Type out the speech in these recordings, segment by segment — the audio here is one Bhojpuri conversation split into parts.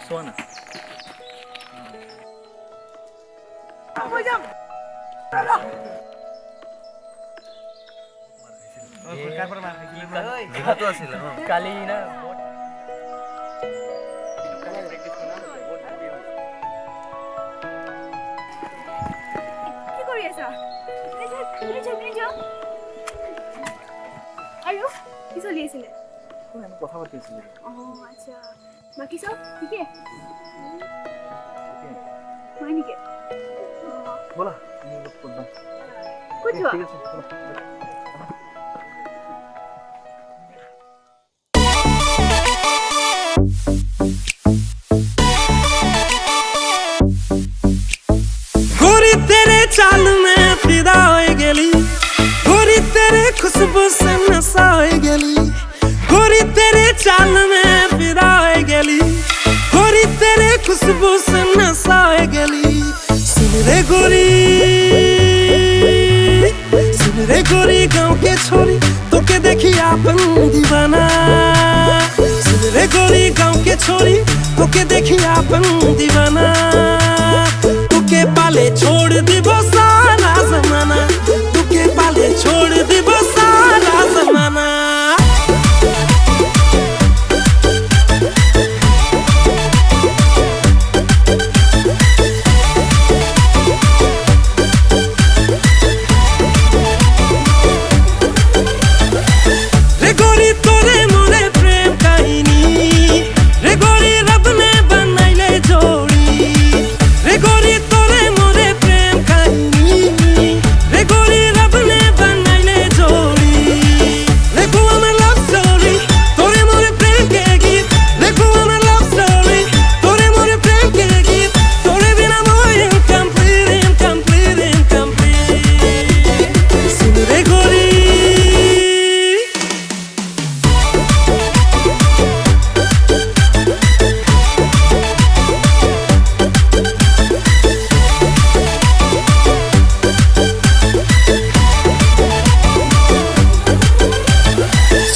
सोना কালি না কি কৰি আছা? আৰু কি চলি আছিলে? কথা পাতিছিলো আচ্ছা বাকী চব ঠিকে হয় নেকি? বলা ক'ত যোৱা? ঠিক আছে गोरी तेरे चाल में फिदा हो गेली गोरी तेरे खुशबू से नशा हो गेली गोरी तेरे चाल में फिदा हो गेली गोरी तेरे खुशबू से नशा हो गेली सुन रे गोरी गाँव के छोरी तो के देखी आपन दीवाना सुन रे गोरी गाँव के छोरी तो के देखी आपन दीवाना तुके पाले छोड़ दिबो सारा जमाना तुके पाले छोड़ दिबो सारा जमाना रे गोरी तोरे मोरे प्रेम कहानी रे गोरी रब ने बनाइले जोड़ी रे गोरी तोरे मोरे प्रेम कहानी रे गोरी रब ने बनाइले जोड़ी लिखो हमें लव स्टोरी तोरे मोरे प्रेम के गीत लिखो हमें लव स्टोरी तोरे मोरे प्रेम के गीत तोरे बिना मोर इनकम्प्लीट सुन रे गोरी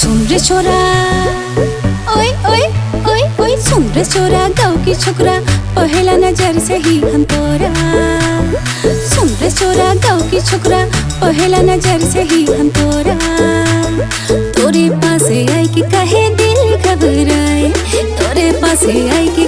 सुन रे छोरा ओए ओए ओए ओए सुन रे छोरा गाँव की छोकरा पहला नजर से ही हम तोरा सुन रे छोरा गाँव की छोकरा पहला नजर से ही हम तोरा तोरे पास आई कि कहे दिल घबराए तोरे पास आई कि